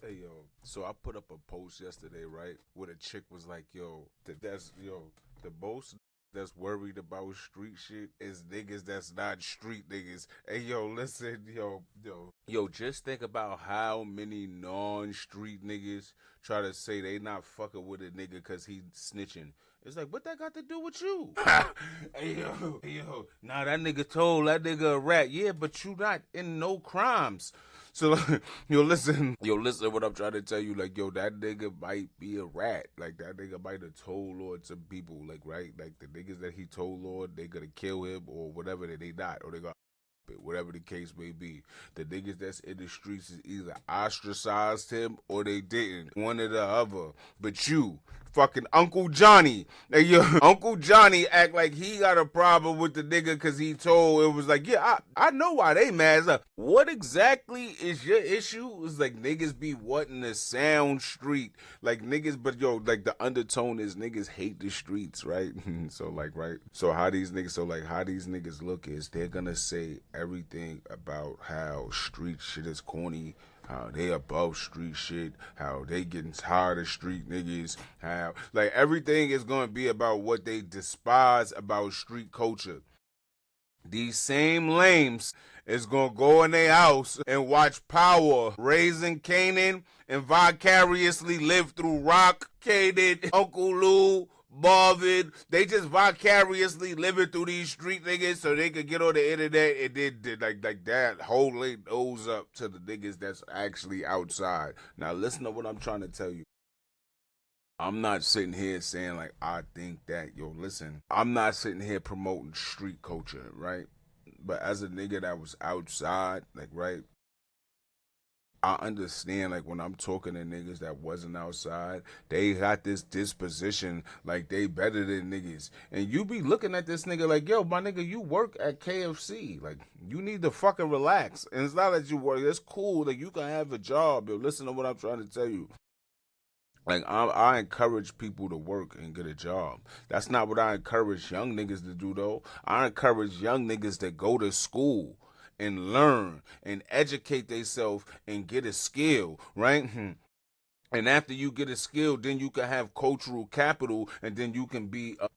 Hey yo, so I put up a post yesterday, right? Where the chick was like, "Yo, the most that's worried about street shit is niggas that's not street niggas." Hey yo, listen, yo, just think about how many non-street niggas try to say they not fucking with a nigga because he snitching. It's like, what that got to do with you? Hey yo, nah, that nigga told that nigga a rat. Yeah, but you not in no crimes. So listen what I'm trying to tell you. Like, yo, that nigga might be a rat. Like, that nigga might have told Lord some people, like, right? Like, the niggas that he told Lord, they gonna kill him or whatever, that they not, or they gonna whatever the case may be. The niggas that's in the streets is either ostracized him or they didn't. One or the other. But you, fucking Uncle Johnny, hey, yo, Uncle Johnny act like he got a problem with the nigga because he told, it was like, yeah, I know why they mad. Like, what exactly is your issue? It's like niggas be wanting to sound street. Like niggas, but yo, like the undertone is niggas hate the streets, right? So like, right? How these niggas look is they're gonna say everything about how street shit is corny, how they above street shit, how they getting tired of street niggas, how like everything is gonna be about what they despise about street culture. These same lames is gonna go in their house and watch Power raising Canaan and vicariously live through Rock, Kaden, Uncle Lou, Marvin. They just vicariously living through these street niggas so they could get on the internet and then like that hold their nose up to the niggas that's actually outside. Now listen to what I'm trying to tell you. I'm not sitting here saying like I think that, yo, listen, I'm not sitting here promoting street culture, right? But as a nigga that was outside, like, right, I understand like when I'm talking to niggas that wasn't outside, they got this disposition like they better than niggas. And you be looking at this nigga like, yo, my nigga, you work at KFC. Like, you need to fucking relax. And it's not that you work, it's cool. Like, you can have a job, yo. Listen to what I'm trying to tell you. Like, I encourage people to work and get a job. That's not what I encourage young niggas to do though. I encourage young niggas to go to school and learn and educate themselves and get a skill, right? And after you get a skill, then you can have cultural capital, and then you can be a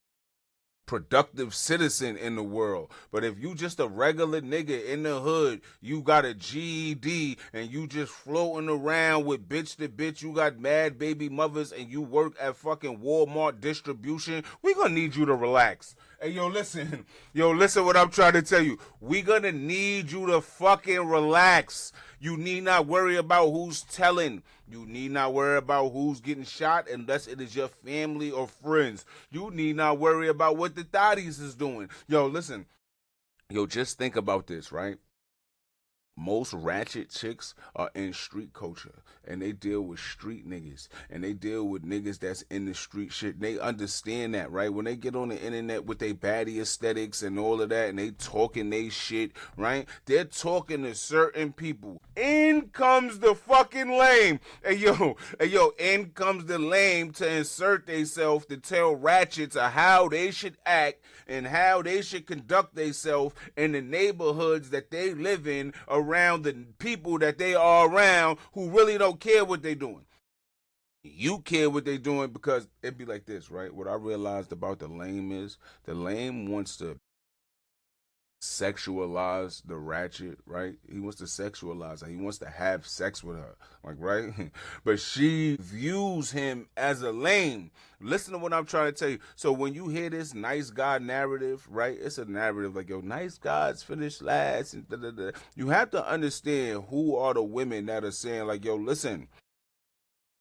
productive citizen in the world. But if you just a regular nigga in the hood, you got a GED and you just floating around with bitch to bitch, you got mad baby mothers and you work at fucking Walmart distribution, we gonna need you to relax. Hey, yo, listen. Yo, listen what I'm trying to tell you. We gonna need you to fucking relax. You need not worry about who's telling. You need not worry about who's getting shot unless it is your family or friends. You need not worry about what the thotties is doing. Yo, listen. Yo, just think about this, right? Most ratchet chicks are in street culture and they deal with street niggas and they deal with niggas that's in the street shit. They understand that, right? When they get on the internet with their baddie aesthetics and all of that and they talking they shit, right? They're talking to certain people. In comes the fucking lame. Hey yo, in comes the lame to insert themselves to tell ratchets of how they should act and how they should conduct themselves in the neighborhoods that they live in around the people that they are around who really don't care what they doing. You care what they doing because it be like this, right? What I realized about the lame is the lame wants to sexualize the ratchet, right? He wants to sexualize her. He wants to have sex with her, like, right? But she views him as a lame. Listen to what I'm trying to tell you. So when you hear this nice guy narrative, right? It's a narrative like, yo, nice guys finish last, and da, da, da. You have to understand who are the women that are saying like, yo, listen,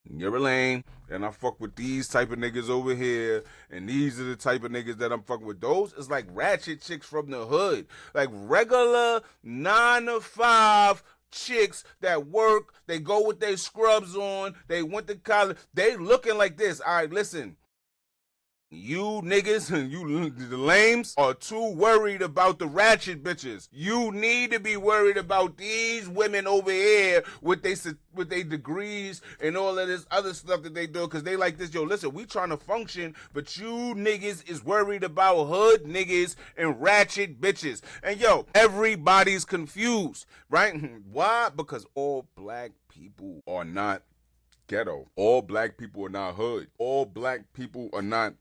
you're a lame, and I fuck with these type of niggas over here, and these are the type of niggas that I'm fucking with. Those is like ratchet chicks from the hood, like regular 9 to 5 chicks that work. They go with their scrubs on. They went to college. They looking like this. All right, listen. You niggas and you the lames are too worried about the ratchet bitches. You need to be worried about these women over here with they degrees and all of this other stuff that they do because they like this. Yo, listen, we trying to function, but you niggas is worried about hood niggas and ratchet bitches. And yo, everybody's confused, right? Why? Because all black people are not ghetto. All black people are not hood. All black people are not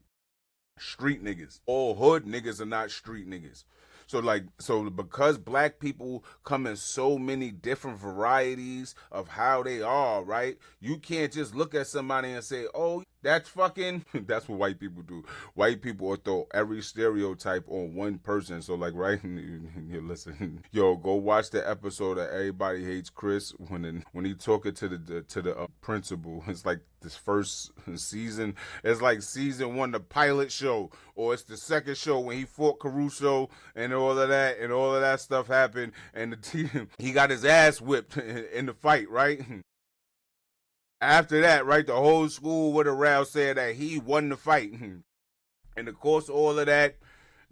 street niggas. All hood niggas are not street niggas. So because black people come in so many different varieties of how they are, right? You can't just look at somebody and say, oh, that's fucking, that's what white people do. White people will throw every stereotype on one person. So like, right, you listen, yo, go watch the episode of Everybody Hates Chris when he talking to the principal. It's like this first season. It's like season 1, the pilot show, or it's the second show when he fought Caruso and all of that stuff happened, and he got his ass whipped in the fight, right? After that, right, the whole school went around saying that he won the fight. And of course, all of that,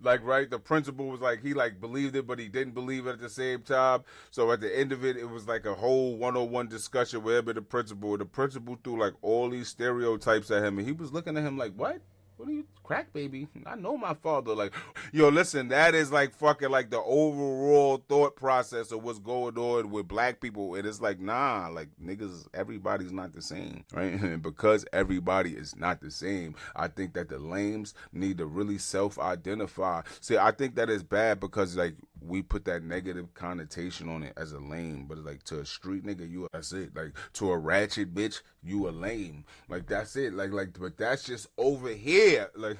like, right, the principal was like, he like believed it, but he didn't believe it at the same time. So at the end of it, it was like a whole one-on-one discussion with him and the principal. The principal threw like all these stereotypes at him, and he was looking at him like, what? What are you, crack baby? I know my father. Like, yo, listen, that is like fucking like the overall thought process of what's going on with black people. And it's like, nah, like niggas, everybody's not the same, right? And because everybody is not the same, I think that the lames need to really self-identify. See, I think that is bad because like we put that negative connotation on it as a lame, but like to a street nigga, that's it. Like to a ratchet bitch, you a lame. Like that's it. Like, but that's just over here. Like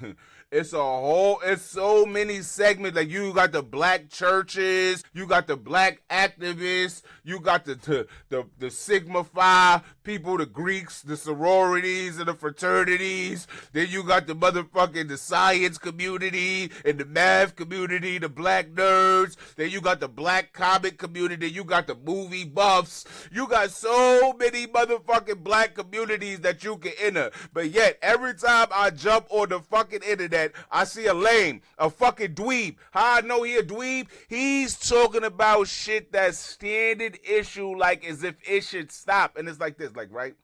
it's so many segments. Like you got the black churches, you got the black activists, you got the Sigma Phi people, the Greeks, the sororities and the fraternities. Then you got the motherfucking the science community and the math community, the black nerds. Then you got the black comic community. You got the movie buffs. You got so many motherfucking black communities that you can enter. But yet every time I jump on the fucking internet, I see a lame, a fucking dweeb. How I know he a dweeb? He's talking about shit that's standard issue, like as if it should stop. And it's like this, like, right?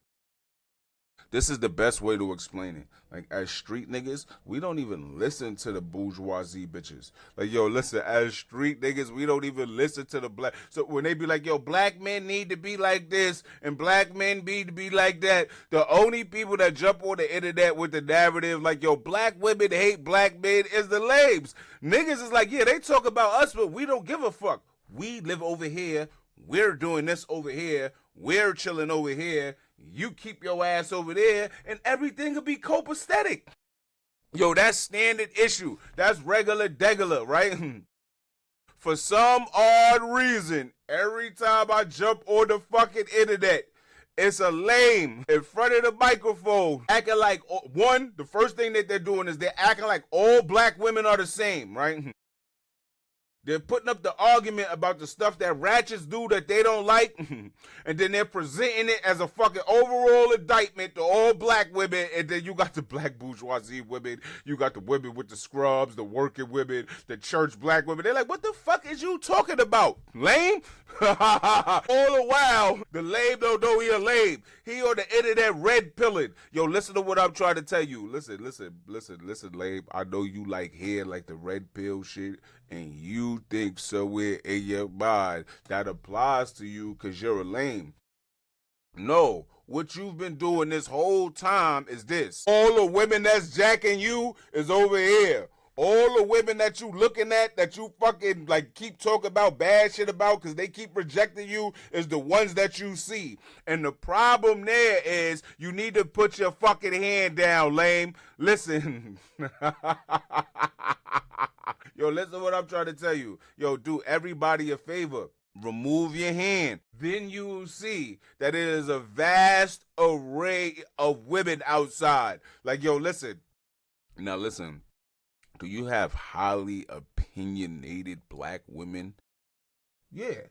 This is the best way to explain it. Like, as street niggas, we don't even listen to the bourgeoisie bitches. Like, yo, listen, as street niggas, we don't even listen to the black. So when they be like, yo, black men need to be like this and black men need to be like that, the only people that jump on the internet with the narrative like, yo, black women hate black men is the lames. Niggas is like, yeah, they talk about us, but we don't give a fuck. We live over here. We're doing this over here. We're chilling over here. You keep your ass over there, and everything will be copacetic. Yo, that's standard issue. That's regular, right? For some odd reason, every time I jump on the fucking internet, it's a lame in front of the microphone acting like, one, the first thing that they're doing is they're acting like all black women are the same, right? They're putting up the argument about the stuff that ratchets do that they don't like, and then they're presenting it as a fucking overall indictment to all black women, and then you got the black bourgeoisie women, you got the women with the scrubs, the working women, the church black women. They're like, what the fuck is you talking about? Lame? All the while, the lame don't know he a lame. He on the internet red pilling. Yo, listen to what I'm trying to tell you. Listen, lame. I know you like hair, like the red pill shit, and you think somewhere in your mind that applies to you because you're a lame. No, what you've been doing this whole time is this. All the women that's jacking you is over here. All the women that you looking at, that you fucking like keep talking about bad shit about because they keep rejecting you, is the ones that you see. And the problem there is you need to put your fucking hand down, lame. Listen. Yo, listen to what I'm trying to tell you. Yo, do everybody a favor. Remove your hand. Then you will see that it is a vast array of women outside. Like, yo, listen. Now, listen. Do you have highly opinionated black women? Yeah.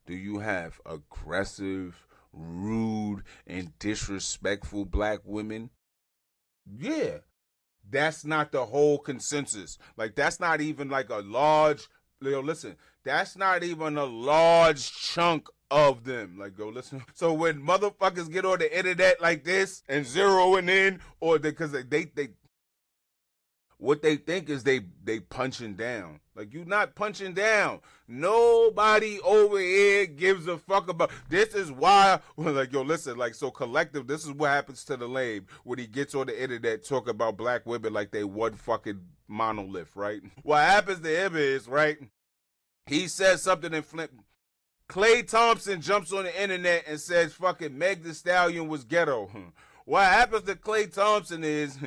Do you have aggressive, rude, and disrespectful black women? Yeah. That's not the whole consensus. Like, that's not even like a large, listen, that's not even a large chunk of them. Like, go listen. So when motherfuckers get on the internet like this and zeroing in, or because they what they think is they punching down. Like, you not punching down. Nobody over here gives a fuck about. This is why, like, yo, listen, like, so collective, this is what happens to the lame when he gets on the internet talking about black women like they one fucking monolith, right? What happens to him is, right, he says something in Flint. Clay Thompson jumps on the internet and says fucking Meg Thee Stallion was ghetto. What happens to Clay Thompson is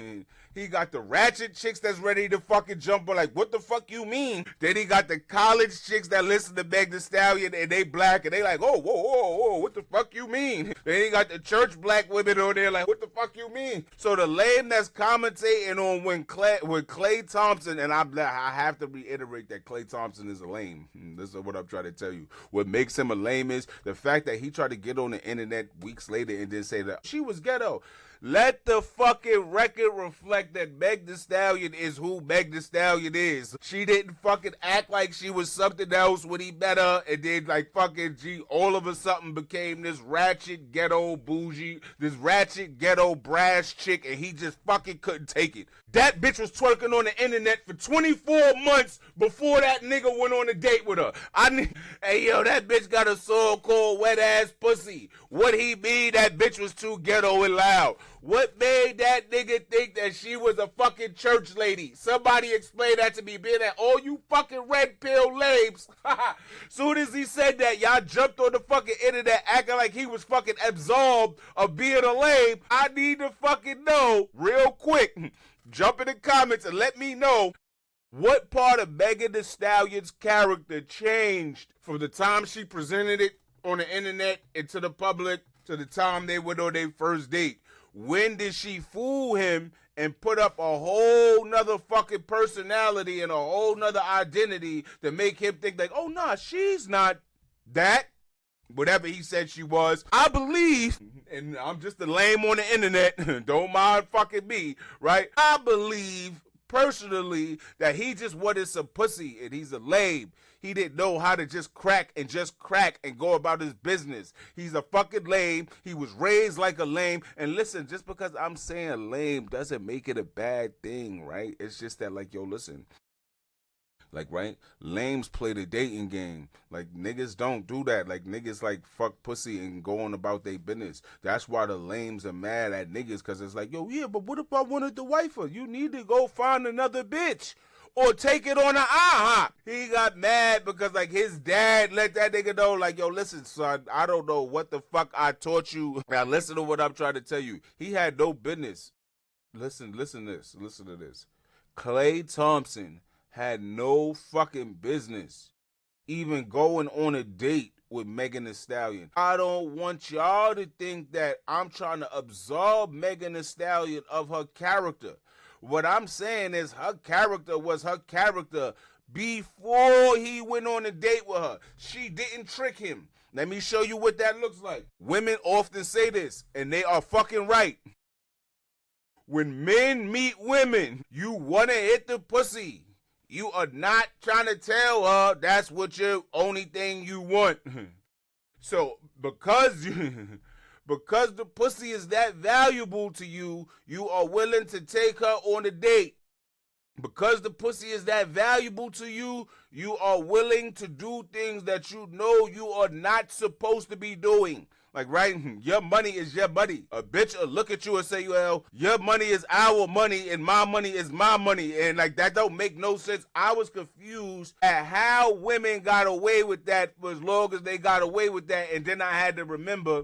he got the ratchet chicks that's ready to fucking jump on, like, what the fuck you mean? Then he got the college chicks that listen to Meg Thee Stallion and they black and they like, oh, whoa, whoa, whoa, what the fuck you mean? Then he got the church black women on there like, what the fuck you mean? So the lame that's commentating on when Clay Thompson, and I have to reiterate that Clay Thompson is a lame. This is what I'm trying to tell you. What makes him a lame is the fact that he tried to get on the internet weeks later and then say that she was ghetto. Let the fucking record reflect that Meg Thee Stallion is who Meg Thee Stallion is. She didn't fucking act like she was something else when he met her, and then like fucking all of a sudden became this ratchet ghetto bougie, this ratchet ghetto brass chick, and he just fucking couldn't take it. That bitch was twerking on the internet for 24 months before that nigga went on a date with her. Hey yo, that bitch got a so-called wet ass pussy. What he mean that bitch was too ghetto and loud? What made that nigga think that she was a fucking church lady? Somebody explain that to me, being that all you fucking red pill lames. Soon as he said that, y'all jumped on the fucking internet acting like he was fucking absolved of being a lame. I need to fucking know real quick. Jump in the comments and let me know what part of Megan Thee Stallion's character changed from the time she presented it on the internet and to the public to the time they went on their first date. When did she fool him and put up a whole nother fucking personality and a whole nother identity to make him think like, oh nah, she's not that. Whatever he said she was. I believe, and I'm just a lame on the internet, don't mind fucking me, right? I believe personally that he just wanted some pussy and he's a lame. He didn't know how to just crack and go about his business. He's a fucking lame. He was raised like a lame. And listen, just because I'm saying lame doesn't make it a bad thing, right? It's just that, like, yo, listen. Like, right? Lames play the dating game. Like, niggas don't do that. Like, niggas, like, fuck pussy and go on about their business. That's why the lames are mad at niggas, because it's like, yo, yeah, but what if I wanted to wife her? You need to go find another bitch. Or take it on an IHOP. He got mad because, like, his dad let that nigga know, like, yo, listen, son, I don't know what the fuck I taught you. Now, listen to what I'm trying to tell you. He had no business. Listen to this. Clay Thompson had no fucking business even going on a date with Megan Thee Stallion. I don't want y'all to think that I'm trying to absolve Megan Thee Stallion of her character. What I'm saying is her character was her character before he went on a date with her. She didn't trick him. Let me show you what that looks like. Women often say this, and they are fucking right. When men meet women, you want to hit the pussy. You are not trying to tell her that's what your only thing you want. So because the pussy is that valuable to you, you are willing to take her on a date. Because the pussy is that valuable to you, you are willing to do things that you know you are not supposed to be doing. Like, right? Your money is your money. A bitch will look at you and say, well, your money is our money and my money is my money. And, like, that don't make no sense. I was confused at how women got away with that for as long as they got away with that. And then I had to remember,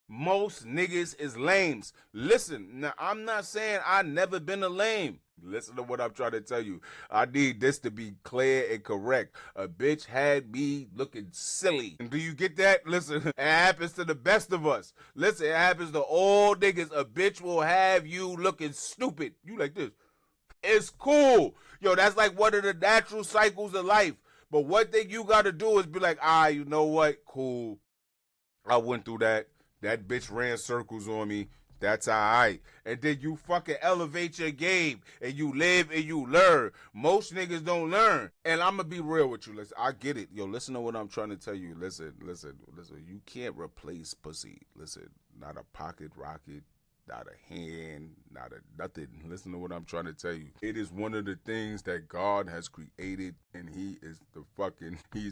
most niggas is lames. Listen, now, I'm not saying I never been a lame. Listen to what I'm trying to tell you. I need this to be clear and correct. A bitch had me looking silly. And do you get that? Listen, it happens to the best of us. Listen, it happens to all niggas. A bitch will have you looking stupid. You like this. It's cool. Yo, that's like one of the natural cycles of life. But one thing you got to do is be like, you know what? Cool. I went through that. That bitch ran circles on me. That's all right. And then you fucking elevate your game and you live and you learn. Most niggas don't learn. And I'm going to be real with you. Listen, I get it. Yo, listen to what I'm trying to tell you. Listen. You can't replace pussy. Listen, not a pocket rocket. not a hand, not a nothing. Listen to what I'm trying to tell you. It is one of the things that God has created, and he's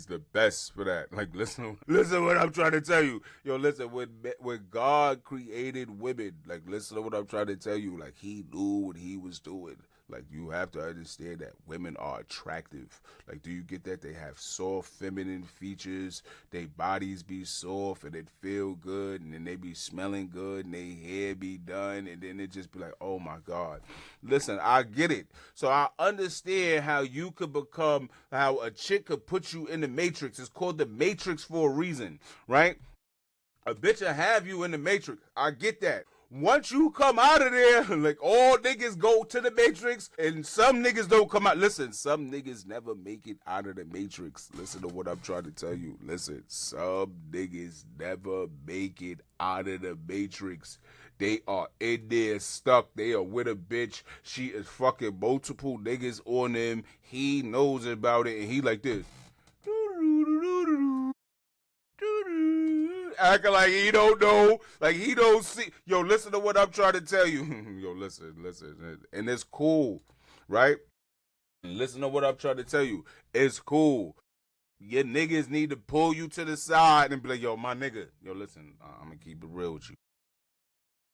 the best for that. Like, listen to what I'm trying to tell you. Yo, listen, when God created women, like, listen to what I'm trying to tell you. Like, he knew what he was doing. Like, you have to understand that women are attractive. Like, do you get that? They have soft, feminine features. They bodies be soft and it feel good, and then they be smelling good, and they hair be done, and then it just be like, oh my God. Listen, I get it. So I understand how you could become, how a chick could put you in the matrix. It's called the matrix for a reason, right? A bitch will have you in the matrix. I get that. Once you come out of there, like, all niggas go to the matrix, and some niggas don't come out. Listen, some niggas never make it out of the matrix. Listen to what I'm trying to tell you. Listen, some niggas never make it out of the matrix. They are in there stuck. They are with a bitch. She is fucking multiple niggas on them. He knows about it, and he like this. Acting like he don't know, like he don't see. Yo, listen to what I'm trying to tell you. Yo, listen. And it's cool, right? Listen to what I'm trying to tell you. It's cool. Your niggas need to pull you to the side and be like, yo, my nigga. Yo, listen, I'm going to keep it real with you.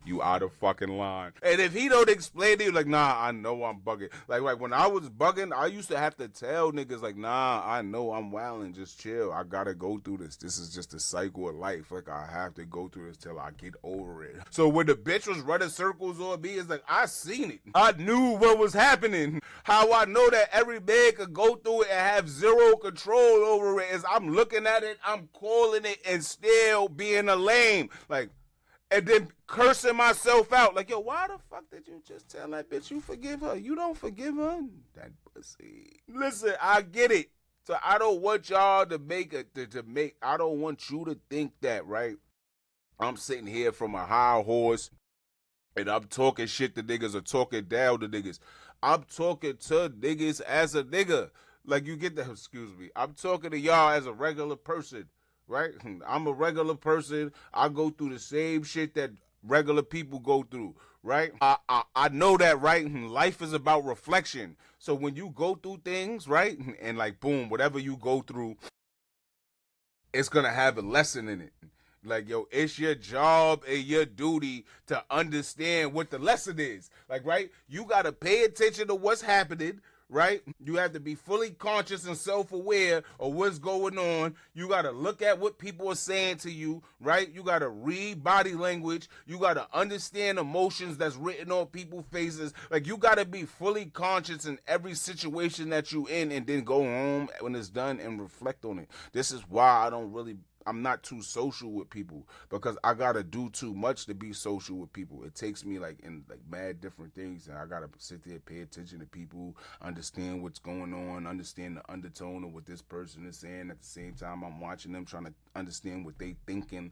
You out of fucking line. And if he don't explain to you, like, nah, I know I'm bugging. Like when I was bugging, I used to have to tell niggas, like, nah, I know I'm wilding. Just chill. I gotta go through this. This is just a cycle of life. Like, I have to go through this till I get over it. So when the bitch was running circles on me, it's like, I seen it. I knew what was happening. How I know that every man could go through it and have zero control over it is I'm looking at it, I'm calling it, and still being a lame. Like, and then cursing myself out. Like, yo, why the fuck did you just tell that bitch you forgive her? You don't forgive her? That pussy. Listen, I get it. So I don't want y'all to I don't want you to think that, right? I'm sitting here from a high horse and I'm talking shit to niggas or talking down to niggas. I'm talking to niggas as a nigga. Like, you get that, excuse me. I'm talking to y'all as a regular person. Right? I'm a regular person. I go through the same shit that regular people go through, right? I know that, right? Life is about reflection. So when you go through things, right? And like, boom, whatever you go through, it's going to have a lesson in it. Like, yo, it's your job and your duty to understand what the lesson is. Like, right? You got to pay attention to what's happening, right? You have to be fully conscious and self-aware of what's going on. You got to look at what people are saying to you, right? You got to read body language. You got to understand emotions that's written on people's faces. Like, you got to be fully conscious in every situation that you in, and then go home when it's done and reflect on it. This is why I'm not too social with people, because I gotta do too much to be social with people. It takes me like in like mad different things, and I gotta sit there, pay attention to people, understand what's going on, understand the undertone of what this person is saying. At the same time, I'm watching them, trying to understand what they thinking.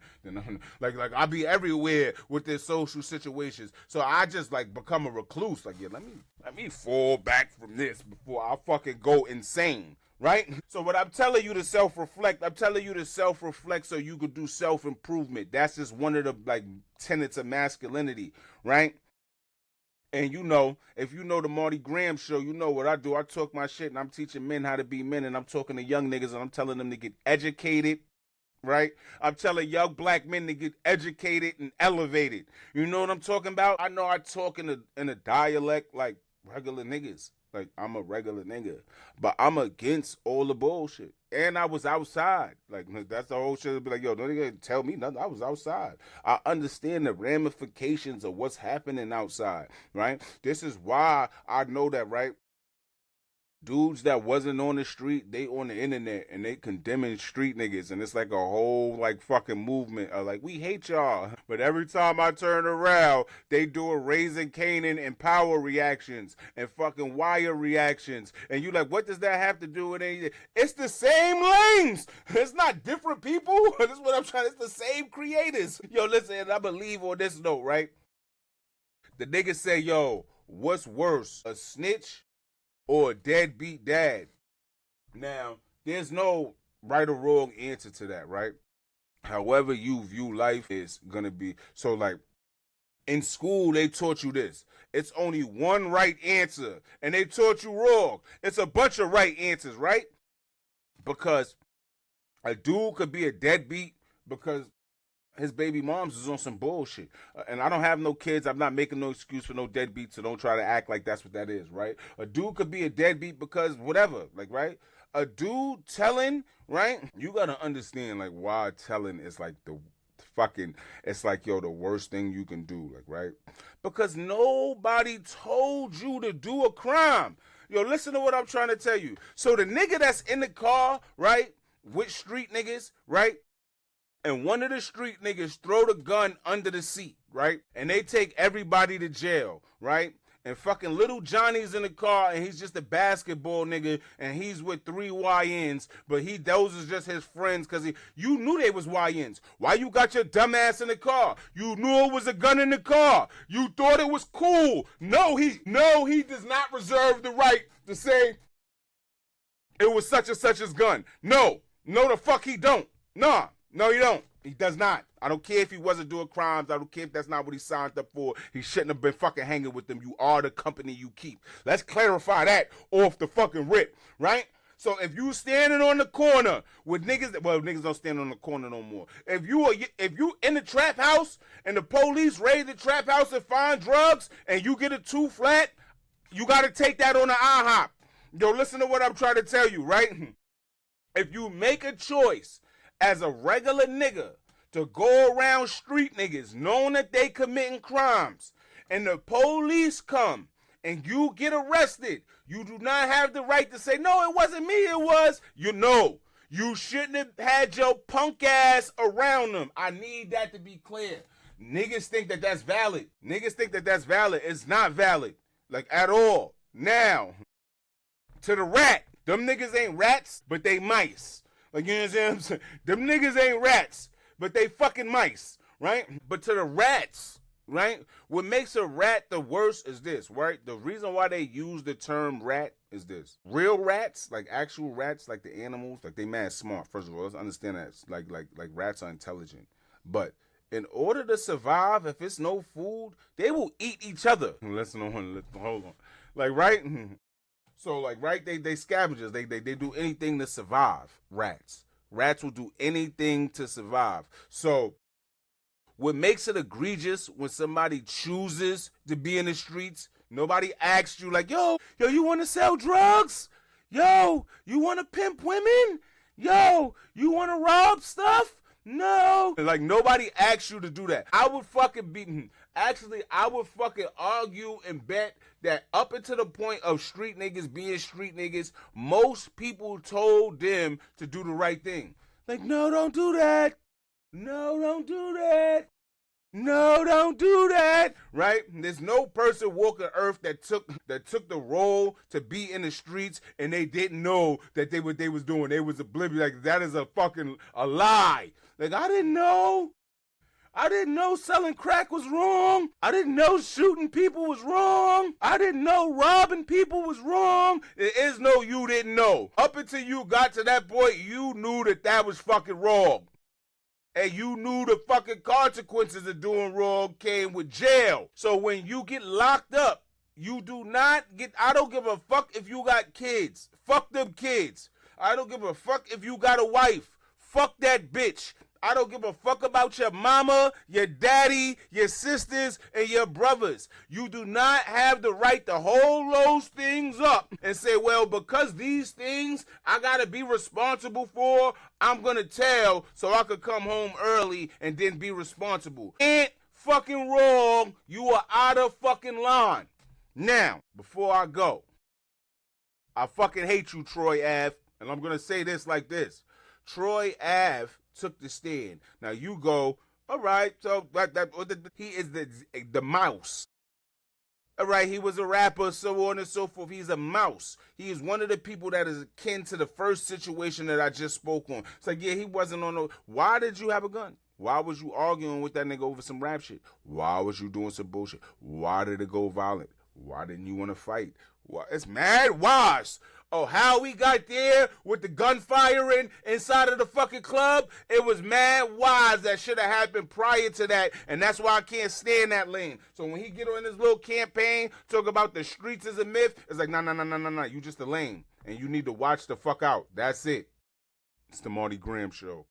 Like I be everywhere with their social situations, so I just like become a recluse. Like, yeah, let me fall back from this before I fucking go insane. Right? So what I'm telling you to self-reflect, so you could do self-improvement. That's just one of the like tenets of masculinity, right? And you know, if you know the Marty Gramz Show, you know what I do. I talk my shit and I'm teaching men how to be men, and I'm talking to young niggas and I'm telling them to get educated, right? I'm telling young black men to get educated and elevated. You know what I'm talking about? I know I talk in a dialect like regular niggas. Like, I'm a regular nigga, but I'm against all the bullshit. And I was outside. Like, that's the whole shit. It'd be like, yo, don't even tell me nothing. I was outside. I understand the ramifications of what's happening outside, right? This is why I know that, right? Dudes that wasn't on the street, they on the internet, and they condemning street niggas, and it's like a whole like fucking movement of like, we hate y'all. But every time I turn around, they do a Raising Canaan and power reactions and fucking wire reactions, and you like, what does that have to do with anything? It's the same lanes. It's not different people. This is what I'm trying. It's the same creators. Yo, listen, I believe on this note, right? The niggas say, yo, what's worse, a snitch or a deadbeat dad? Now, there's no right or wrong answer to that, right? However you view life is gonna be. So, like, In school, they taught you this. It's only one right answer, and they taught you wrong. It's a bunch of right answers, right? Because a dude could be a deadbeat because his baby moms is on some bullshit. And I don't have no kids. I'm not making no excuse for no deadbeat, so don't try to act like that's what that is, right? A dude could be a deadbeat because whatever, like, right? A dude telling, right? You gotta understand, like, why telling is like the fucking, it's like, yo, the worst thing you can do, like, right? Because nobody told you to do a crime. Yo, listen to what I'm trying to tell you. So the nigga that's in the car, right, with street niggas, right, and one of the street niggas throw the gun under the seat, right, and they take everybody to jail, right, and fucking little Johnny's in the car, and he's just a basketball nigga, and he's with 3 YNs, but those is just his friends, because you knew they was YNs. Why you got your dumb ass in the car? You knew it was a gun in the car. You thought it was cool. No, he does not reserve the right to say it was such and such his gun. No, the fuck he don't. Nah, no, he don't. He does not. I don't care if he wasn't doing crimes. I don't care if that's not what he signed up for. He shouldn't have been fucking hanging with them. You are the company you keep. Let's clarify that off the fucking rip, right? So if you standing on the corner with niggas, well, niggas don't stand on the corner no more. If you in the trap house and the police raid the trap house and find drugs and you get a 2 flat, you got to take that on the IHOP. Yo, listen to what I'm trying to tell you, right? If you make a choice as a regular nigga to go around street niggas knowing that they committing crimes and the police come and you get arrested, you do not have the right to say, no, it wasn't me, it was. You know, you shouldn't have had your punk ass around them. I need that to be clear. Niggas think that that's valid. It's not valid, like, at all. Now, to the rat, them niggas ain't rats, but they mice. Like, you know what I'm saying? Them niggas ain't rats, but they fucking mice, right? But to the rats, right? What makes a rat the worst is this, right? The reason why they use the term rat is this. Real rats, like actual rats, like the animals, like they mad smart. First of all, let's understand that. Like rats are intelligent. But in order to survive, if it's no food, they will eat each other. Hold on. Like, right? So, like, right, they scavengers. They do anything to survive. Rats will do anything to survive. So, what makes it egregious when somebody chooses to be in the streets? Nobody asks you, like, yo, you want to sell drugs? Yo, you want to pimp women? Yo, you want to rob stuff? No. Like, nobody asks you to do that. I would fucking argue and bet that up until the point of street niggas being street niggas, most people told them to do the right thing. Like, no, don't do that. No, don't do that. No, don't do that. Right? There's no person walking earth that took the role to be in the streets and they didn't know that what they was doing. They was oblivious. Like, that is a lie. Like, I didn't know selling crack was wrong. I didn't know shooting people was wrong. I didn't know robbing people was wrong. There is no you didn't know. Up until you got to that point, you knew that was fucking wrong. And you knew the fucking consequences of doing wrong came with jail. So when you get locked up, you do not get, I don't give a fuck if you got kids. Fuck them kids. I don't give a fuck if you got a wife. Fuck that bitch. I don't give a fuck about your mama, your daddy, your sisters, and your brothers. You do not have the right to hold those things up and say, well, because these things I gotta be responsible for, I'm gonna tell so I could come home early and then be responsible. Ain't fucking wrong. You are out of fucking line. Now, before I go, I fucking hate you, Troy Ave, and I'm gonna say this like this. Troy Ave took the stand. Now you go, all right, so he is the mouse. All right, he was a rapper, so on and so forth. He's a mouse. He is one of the people that is akin to the first situation that I just spoke on. It's like, yeah, he wasn't on no. Why did you have a gun? Why was you arguing with that nigga over some rap shit? Why was you doing some bullshit? Why did it go violent? Why didn't you want to fight? Well, it's mad wash. Oh, how we got there with the gunfiring inside of the fucking club? It was mad wise that should have happened prior to that, and that's why I can't stand that lane. So when he get on this little campaign, talk about the streets is a myth, it's like, nah, you just a lame, and you need to watch the fuck out. That's it. It's the Marty Gramz Show.